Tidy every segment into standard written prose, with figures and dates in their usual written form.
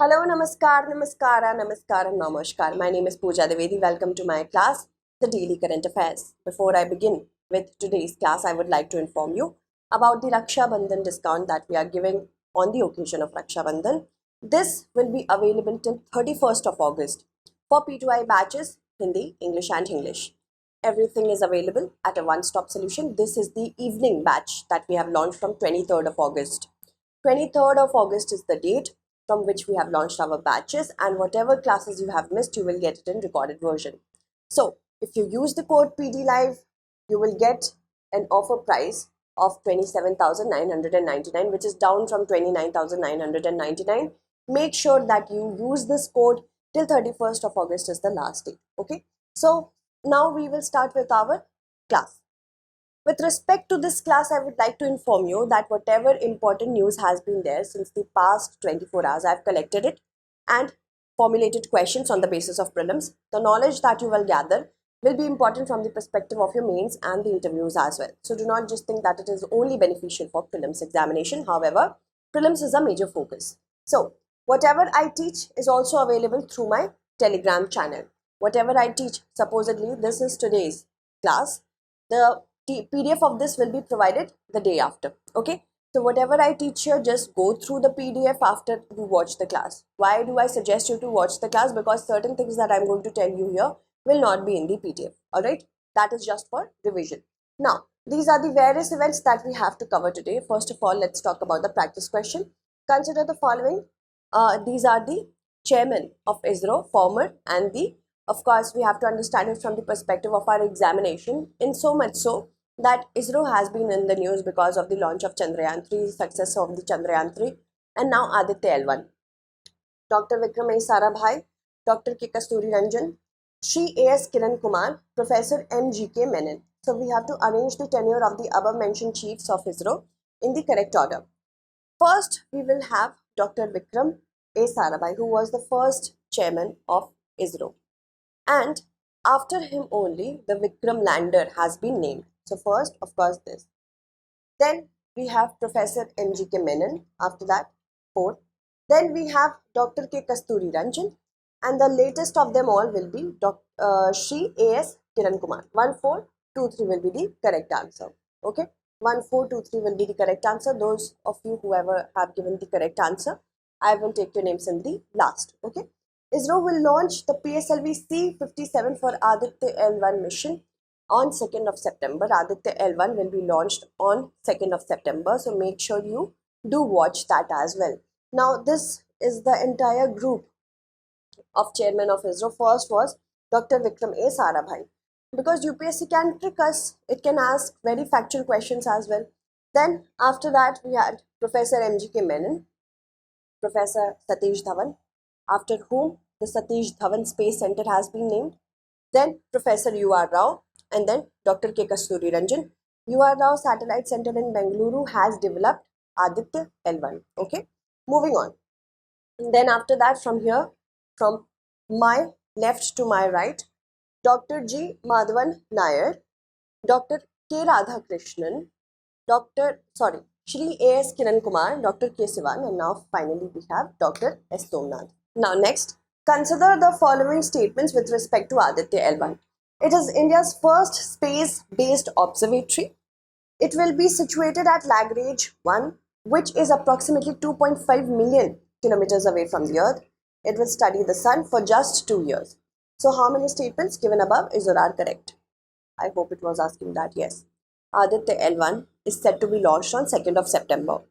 Hello, namaskar, namaskara, namaskaram, namaskar. My name is Pooja Dwivedi. Welcome to my class, the Daily Current Affairs. Before I begin with today's class, I would like to inform you about the Raksha Bandhan discount that we are giving on the occasion of Raksha Bandhan. This will be available till 31st of August for P2I batches, Hindi, English and English. Everything is available at a one-stop solution. This is the evening batch that we have launched from 23rd of August. 23rd of August is the date from which we have launched our batches, and whatever classes you have missed, you will get it in recorded version. So if you use the code PDLive, you will get an offer price of 27,999, which is down from 29,999. Make sure that you use this code till 31st of August is the last date. Okay, so now we will start with our class. With respect to this class, I would like to inform you that whatever important news has been there since the past 24 hours, I've collected it and formulated questions on the basis of prelims. The knowledge that you will gather will be important from the perspective of your mains and the interviews as well. So do not just think that it is only beneficial for prelims examination. However, prelims is a major focus. So whatever I teach is also available through my Telegram channel. Whatever I teach, supposedly this is today's class. The PDF of this will be provided the day after. Okay, so whatever I teach here, just go through the PDF after you watch the class. Why do I suggest you to watch the class? Because certain things that I'm going to tell you here will not be in the PDF. All right, that is just for revision. Now, these are the various events that we have to cover today. First of all, let's talk about the practice question. Consider the following. These are the chairman of ISRO, former, and the, of course, we have to understand it from the perspective of our examination, in so much so that ISRO has been in the news because of the launch of Chandrayaan-3, success of the Chandrayaan-3, and now Aditya L1. Dr. Vikram A. Sarabhai, Dr. K. Kasturi Ranjan, Shri A.S. Kiran Kumar, Professor M. G.K. Menon. So we have to arrange the tenure of the above mentioned chiefs of ISRO in the correct order. First, we will have Dr. Vikram A. Sarabhai, who was the first chairman of ISRO. And after him only, the Vikram lander has been named. So first, of course, this. Then we have Professor M.G.K. Menon. After that, fourth. Then we have Dr. K. Kasturi Ranjan. And the latest of them all will be Shri A.S. Kiran Kumar. 1, 4, 2, 3 will be the correct answer. Okay. 1, 4, 2, 3 will be the correct answer. Those of you whoever have given the correct answer, I will take your names in the last. Okay. ISRO will launch the PSLV C-57 for Aditya L1 mission on 2nd of September. Aditya L1 will be launched on 2nd of September. So make sure you do watch that as well. Now this is the entire group of chairman of ISRO. First was Dr. Vikram A. Sarabhai. Because UPSC can trick us, it can ask very factual questions as well. Then after that we had Professor M.G.K. Menon, Professor Satish Dhawan, after whom the Satish Dhawan Space Center has been named. Then Professor U.R. Rao, and then Dr. K. Kasturi Ranjan. U.R. Rao Satellite Center in Bengaluru has developed Aditya L1. Okay, moving on. And then after that, from here, from my left to my right, Dr. G. Madhavan Nair, Dr. K. Radhakrishnan, Shri A.S. Kiran Kumar, Dr. K. Sivan, and now finally we have Dr. S. Somnath. Now next, consider the following statements with respect to Aditya L1. It is India's first space-based observatory. It will be situated at Lagrange 1, which is approximately 2.5 million kilometers away from the Earth. It will study the Sun for just 2 years. So how many statements given above is or are correct? I hope it was asking that. Yes. Aditya L1 is set to be launched on 2nd of September.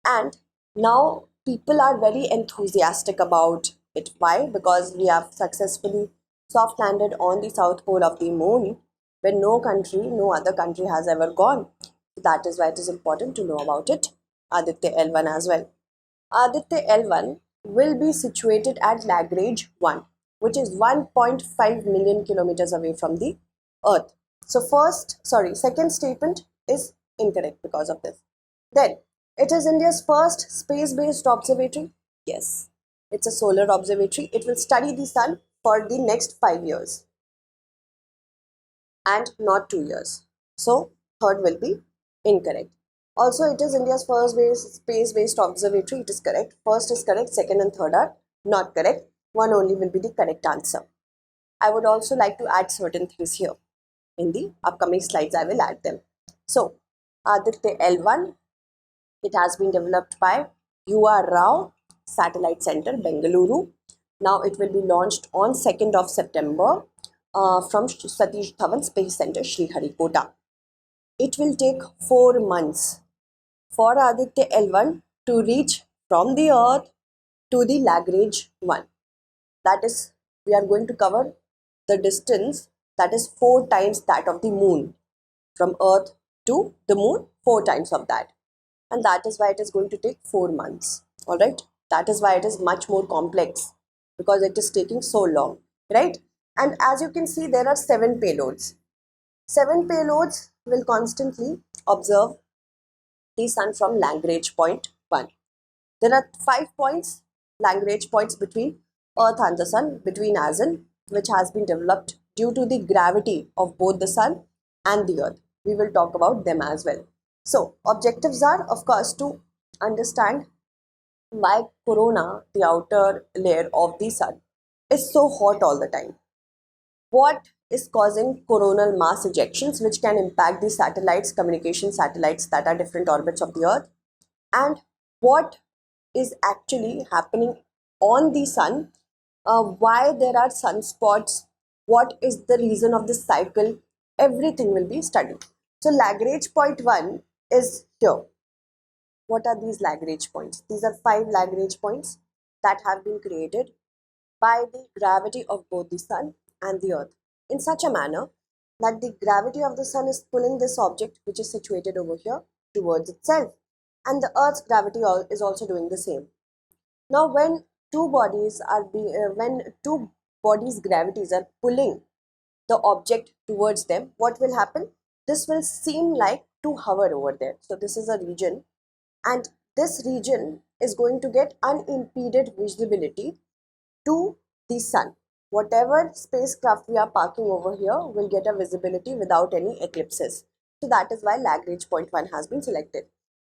And now people are very enthusiastic about it. Why? Because we have successfully soft landed on the south pole of the moon, where no other country has ever gone. That is why it is important to know about it. Aditya L1 as well. Aditya L1 will be situated at Lagrange 1, which is 1.5 million kilometers away from the Earth. So second statement is incorrect because of this. Then, it is India's first space-based observatory. Yes, it's a solar observatory. It will study the Sun for the next 5 years and not 2 years. So, third will be incorrect. Also, it is India's first space-based observatory. It is correct. First is correct, second and third are not correct. One only will be the correct answer. I would also like to add certain things here. In the upcoming slides, I will add them. So, Aditya L1, it has been developed by UR Rao Satellite Center, Bengaluru. Now it will be launched on 2nd of September from Satish Dhawan Space Center, Sriharikota. It will take 4 months for Aditya L1 to reach from the Earth to the Lagrange 1. That is, we are going to cover the distance that is 4 times that of the moon. From Earth to the moon, 4 times of that. And that is why it is going to take 4 months. Alright, that is why it is much more complex, because it is taking so long, right? And as you can see, there are 7 payloads. 7 payloads will constantly observe the sun from Lagrange point 1. There are 5 points, Lagrange points between Earth and the sun, between as in, which has been developed due to the gravity of both the sun and the Earth. We will talk about them as well. So, objectives are, of course, to understand why corona, the outer layer of the sun, is so hot all the time. What is causing coronal mass ejections, which can impact the satellites, communication satellites that are different orbits of the Earth, and what is actually happening on the sun, why there are sunspots, what is the reason of this cycle, everything will be studied. So Lagrange point 1 is here. What are these Lagrange points? These are 5 Lagrange points that have been created by the gravity of both the sun and the earth in such a manner that the gravity of the sun is pulling this object which is situated over here towards itself, and the earth's gravity is also doing the same. Now when two bodies gravities are pulling the object towards them, what will happen? This will seem like to hover over there. So this is a region, and this region is going to get unimpeded visibility to the sun. Whatever spacecraft we are parking over here will get a visibility without any eclipses. So that is why Lagrange point 1 has been selected.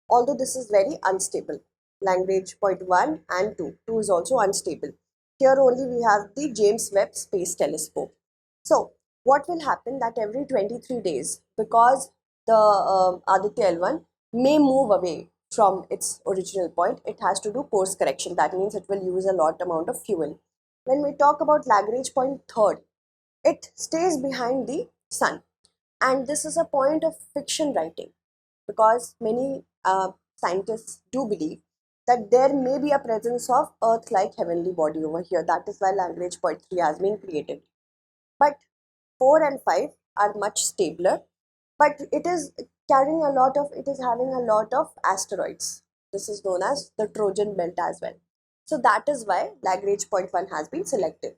Although this is very unstable. Lagrange point 1 and 2. 2 is also unstable. Here only we have the James Webb Space Telescope. So what will happen that every 23 days, because the Aditya L1 may move away from its original point, it has to do course correction. That means it will use a lot amount of fuel. When we talk about Lagrange point 3rd, it stays behind the sun, and this is a point of fiction writing, because many scientists do believe that there may be a presence of Earth-like heavenly body over here. That is why Lagrange point 3 has been created. But 4 and 5 are much stabler, but it is having a lot of asteroids. This is known as the Trojan belt as well. So that is why Lagrange point 1 has been selected.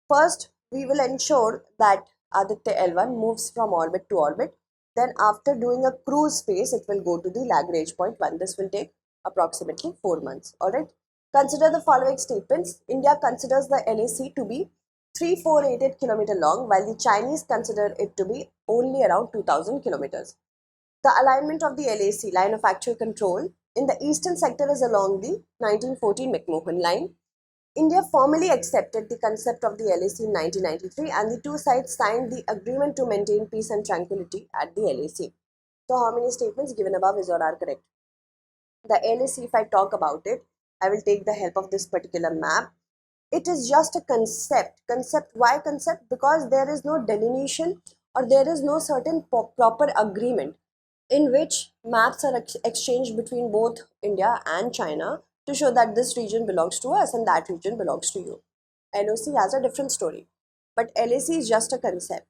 First, we will ensure that Aditya L1 moves from orbit to orbit. Then after doing a cruise phase, it will go to the Lagrange point 1. This will take approximately 4 months. Alright. Consider the following statements. India considers the LAC to be 3488 km long, while the Chinese consider it to be only around 2000 kilometers. The alignment of the LAC, line of actual control, in the eastern sector is along the 1914 McMahon line. India formally accepted the concept of the LAC in 1993, and the two sides signed the agreement to maintain peace and tranquility at the LAC. So how many statements given above is or are correct? The LAC, if I talk about it, I will take the help of this particular map. It is just a concept. Why concept? Because there is no delineation or there is no certain proper agreement in which maps are exchanged between both India and China to show that this region belongs to us and that region belongs to you. LOC has a different story, but LAC is just a concept.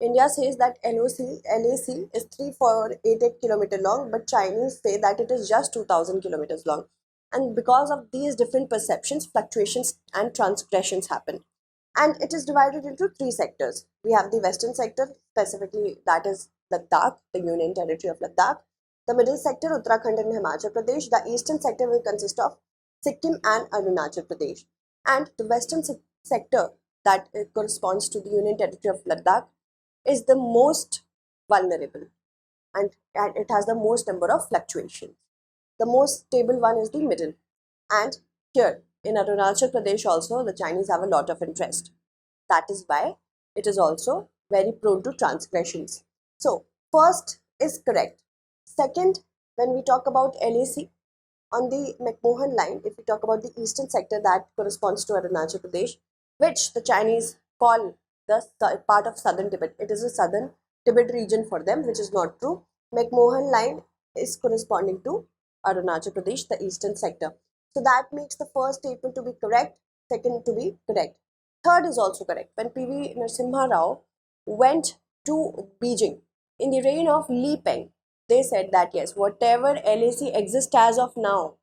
India says that LAC is 3488 km long, but Chinese say that it is just 2000 kilometers long. And because of these different perceptions, fluctuations and transgressions happen. And it is divided into 3 sectors. We have the western sector, specifically that is Ladakh, the Union Territory of Ladakh. The middle sector, Uttarakhand and Himachal Pradesh. The eastern sector will consist of Sikkim and Arunachal Pradesh. And the western sector that corresponds to the Union Territory of Ladakh is the most vulnerable. and it has the most number of fluctuations. The most stable one is the middle. And here in Arunachal Pradesh also, the Chinese have a lot of interest. That is why it is also very prone to transgressions. So first is correct. Second, when we talk about LAC, on the McMahon line, if we talk about the eastern sector that corresponds to Arunachal Pradesh, which the Chinese call the part of southern Tibet. It is a southern Tibet region for them, which is not true. McMahon line is corresponding to Arunachal Pradesh, the eastern sector. So that makes the first statement to be correct, second to be correct. Third is also correct. When P.V. Narasimha Rao went to Beijing in the reign of Li Peng, they said that yes, whatever LAC exists as of now,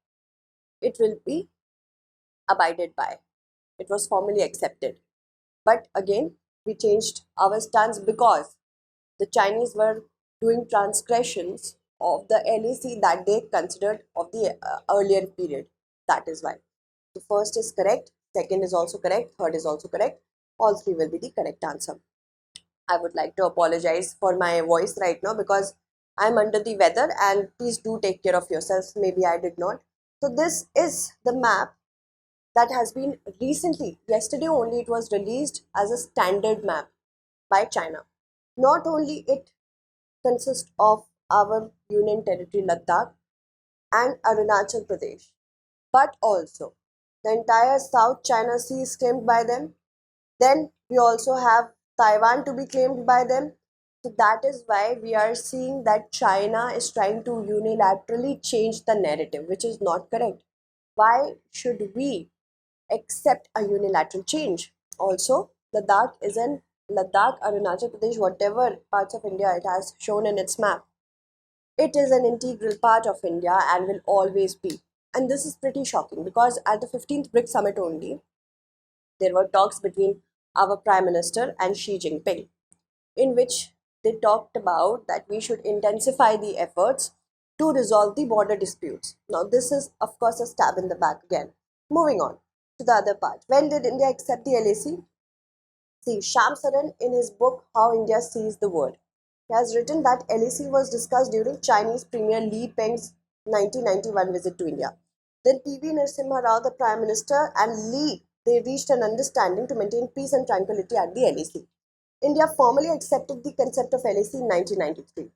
it will be abided by. It was formally accepted. But again, we changed our stance because the Chinese were doing transgressions of the LAC that they considered of the earlier period. That is why. The first is correct, second is also correct, third is also correct. All three will be the correct answer. I would like to apologize for my voice right now because I'm under the weather, and please do take care of yourselves. Maybe I did not. So this is the map that has been recently, yesterday only, it was released as a standard map by China. Not only it consists of our Union Territory Ladakh and Arunachal Pradesh, but also the entire South China Sea is claimed by them. Then we also have Taiwan to be claimed by them. So that is why we are seeing that China is trying to unilaterally change the narrative, which is not correct. Why should we accept a unilateral change? Also, Ladakh, Arunachal Pradesh, whatever parts of India it has shown in its map. It is an integral part of India and will always be. And this is pretty shocking because at the 15th BRICS summit only, there were talks between our Prime Minister and Xi Jinping, in which they talked about that we should intensify the efforts to resolve the border disputes. Now, this is, of course, a stab in the back again. Moving on to the other part. When did India accept the LAC? See, Sham Saran in his book How India Sees the World, he has written that LAC was discussed during Chinese Premier Li Peng's 1991 visit to India. Then P.V. Narasimha Rao, the Prime Minister, and Li, they reached an understanding to maintain peace and tranquility at the LAC. India formally accepted the concept of LAC in 1993.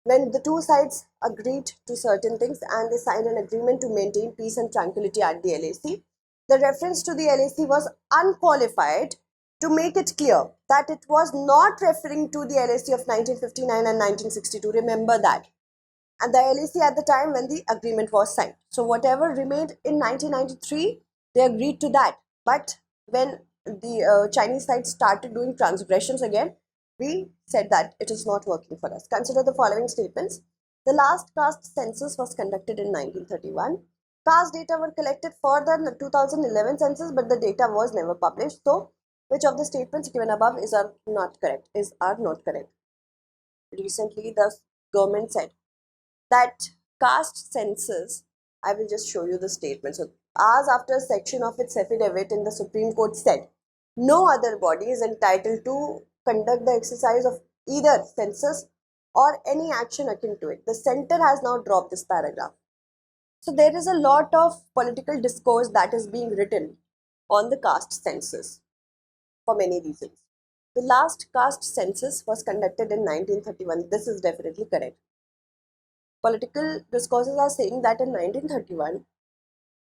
When the two sides agreed to certain things and they signed an agreement to maintain peace and tranquility at the LAC, the reference to the LAC was unqualified to make it clear that it was not referring to the LAC of 1959 and 1962. Remember that. And the LAC at the time when the agreement was signed. So whatever remained in 1993, they agreed to that. But when the Chinese side started doing transgressions again, we said that it is not working for us. Consider the following statements. The last caste census was conducted in 1931. Caste data were collected for the 2011 census, but the data was never published. So, which of the statements given above are not correct? Recently, the government said that caste census, I will just show you the statement. So, as after a section of its affidavit in the Supreme Court said, no other body is entitled to conduct the exercise of either census or any action akin to it. The center has now dropped this paragraph. So there is a lot of political discourse that is being written on the caste census for many reasons. The last caste census was conducted in 1931. This is definitely correct. Political discourses are saying that in 1931,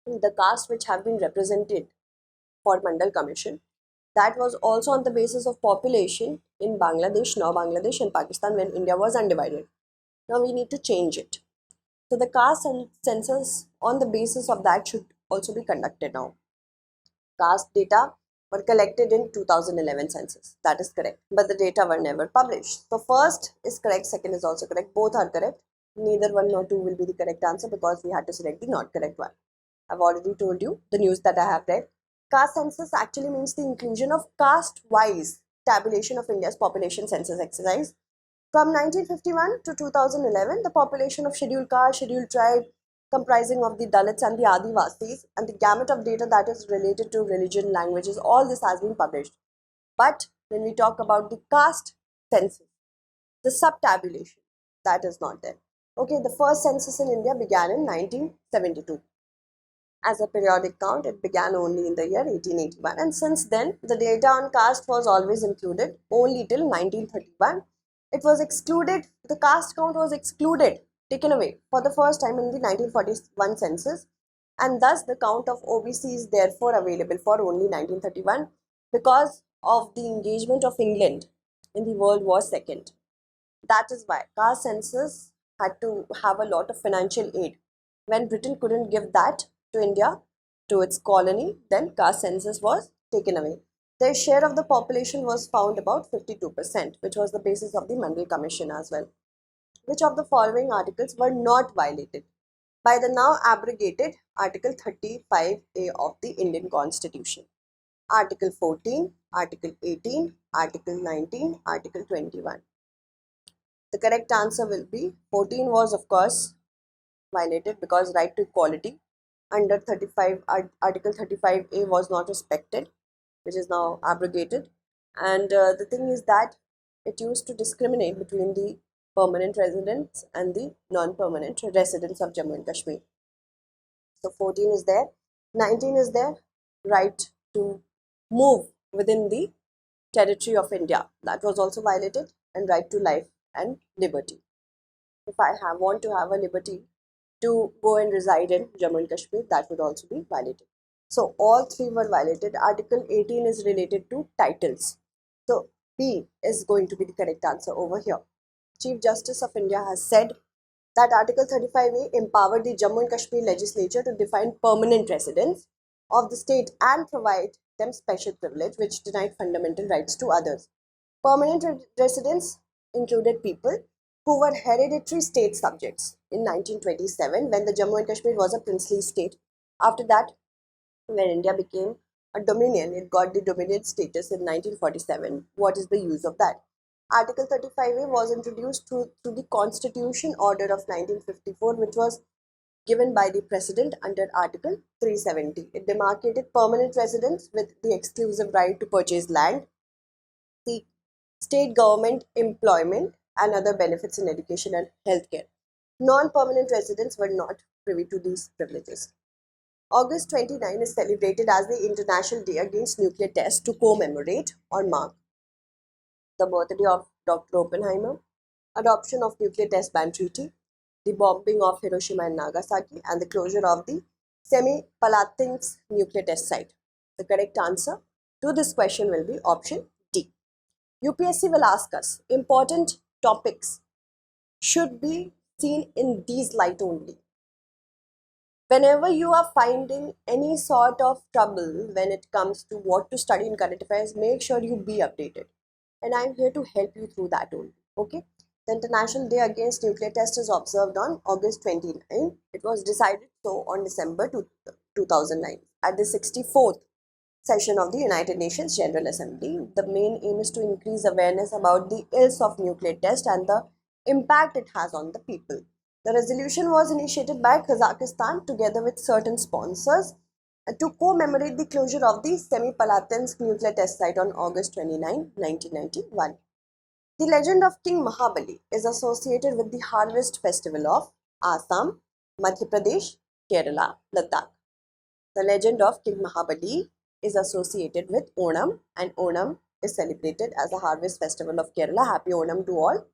the caste which have been represented for Mandal Commission, that was also on the basis of population in Bangladesh, now Bangladesh and Pakistan when India was undivided. Now we need to change it. So the caste census on the basis of that should also be conducted now. Caste data were collected in 2011 census. That is correct. But the data were never published. So first is correct, second is also correct. Both are correct. Neither one nor two will be the correct answer because we had to select the not correct one. I've already told you the news that I have read. Caste census actually means the inclusion of caste-wise tabulation of India's population census exercise. From 1951 to 2011, the population of scheduled caste, scheduled tribe, comprising of the Dalits and the Adivasis, and the gamut of data that is related to religion, languages, all this has been published. But when we talk about the caste census, the sub-tabulation, That is not there. Okay, the first census in India began in 1972. As a periodic count, it began only in the year 1881, and since then, the data on caste was always included only till 1931. It was excluded, the caste count was excluded, taken away for the first time in the 1941 census, and thus the count of OBC is therefore available for only 1931 because of the engagement of England in the World War II. That is why caste census had to have a lot of financial aid. When Britain couldn't give that to India, to its colony, then caste census was taken away. Their share of the population was found about 52%, which was the basis of the Mandal Commission as well. Which of the following articles were not violated by the now abrogated Article 35A of the Indian Constitution? Article 14, Article 18, Article 19, Article 21. The correct answer will be 14 was of course violated because right to equality under 35 Article 35A was not respected, which is now abrogated. And the thing is that it used to discriminate between the permanent residents and the non-permanent residents of Jammu and Kashmir. So 14 is there, 19 is there, right to move within the territory of India, that was also violated, and right to life and liberty. If I want to have a liberty to go and reside in Jammu and Kashmir, that would also be violated. So all three were violated. Article 18 is related to titles. So B is going to be the correct answer over here. Chief Justice of India has said that Article 35A empowered the Jammu and Kashmir legislature to define permanent residents of the state and provide them special privilege which denied fundamental rights to others. Permanent residents included people who were hereditary state subjects in 1927 when the Jammu and Kashmir was a princely state. After that, when India became a dominion, it got the dominion status in 1947. What is the use of that? Article 35A was introduced through the Constitution Order of 1954, which was given by the President under Article 370. It demarcated permanent residents with the exclusive right to purchase land, seek state government employment, and other benefits in education and healthcare. Non-permanent residents were not privy to these privileges. August 29 is celebrated as the International Day Against Nuclear Tests to commemorate or mark the birthday of Dr. Oppenheimer, adoption of Nuclear Test Ban Treaty, the bombing of Hiroshima and Nagasaki, and the closure of the Semipalatinsk nuclear test site. The correct answer to this question will be option D. UPSC will ask us important topics should be seen in these light only. Whenever you are finding any sort of trouble when it comes to what to study in current affairs, make sure you be updated. And I'm here to help you through that only. Okay? The International Day Against Nuclear Test is observed on August 29. It was decided so on December 2009 at the 64th session of the United Nations General Assembly. The main aim is to increase awareness about the ills of nuclear test and the impact it has on the people. The resolution was initiated by Kazakhstan together with certain sponsors to commemorate the closure of the Semipalatinsk nuclear test site on August 29, 1991. The legend of King Mahabali is associated with the harvest festival of Assam, Madhya Pradesh, Kerala, Ladakh. The legend of King Mahabali is associated with Onam, and Onam is celebrated as a harvest festival of Kerala. Happy Onam to all.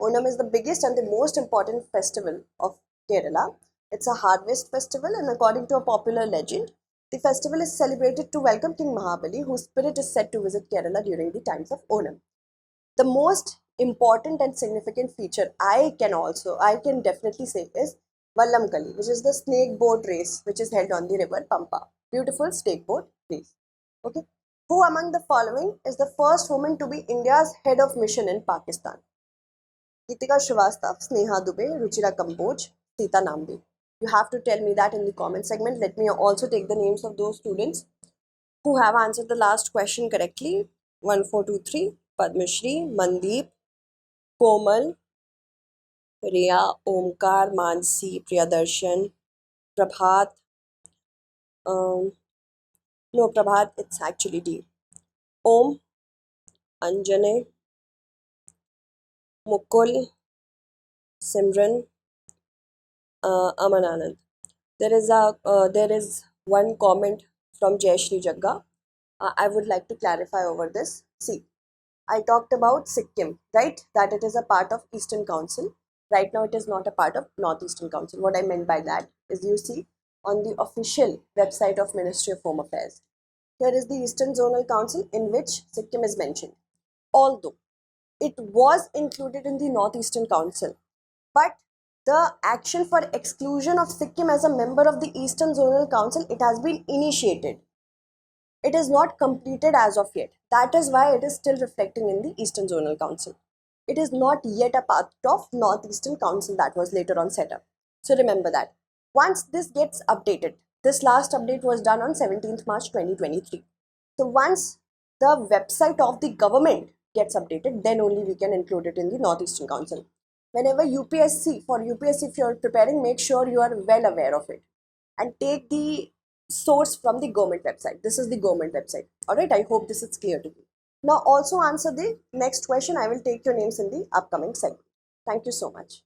Onam is the biggest and the most important festival of Kerala. It's a harvest festival, and according to a popular legend, the festival is celebrated to welcome King Mahabali, whose spirit is said to visit Kerala during the times of Onam. The most important and significant feature I can definitely say is Vallamkali, which is the snake boat race which is held on the river Pampa. Beautiful snake boat race. Okay. Who among the following is the first woman to be India's head of mission in Pakistan? Geetika Srivastav, Sneha Dubey, Ruchira Kamboj, Sita Nambi. You have to tell me that in the comment segment. Let me also take the names of those students who have answered the last question correctly. 1423, Padmashri, Mandeep, Komal, Riya, Omkar, Mansi, Priyadarshan, Prabhat. No, Prabhat, it's actually D. Om, Anjane, Mukul, Simran, Amananand. There is one comment from Jay Shri Jagga. I would like to clarify over this. See, I talked about Sikkim, right? That it is a part of Eastern Council. Right now, it is not a part of Northeastern Council. What I meant by that is, you see on the official website of Ministry of Home Affairs, here is the Eastern Zonal Council in which Sikkim is mentioned. Although it was included in the Northeastern Council, but the action for exclusion of Sikkim as a member of the Eastern Zonal Council, it has been initiated. It is not completed as of yet. That is why it is still reflecting in the Eastern Zonal Council. It is not yet a part of Northeastern Council that was later on set up. So remember that. Once this gets updated, this last update was done on 17th March 2023. So once the website of the government gets updated, then only we can include it in the Northeastern Council. Whenever UPSC, if you are preparing, make sure you are well aware of it and take the source from the government website. This is the government website. All right, I hope this is clear to you. Now also answer the next question. I will take your names in the upcoming segment. Thank you so much.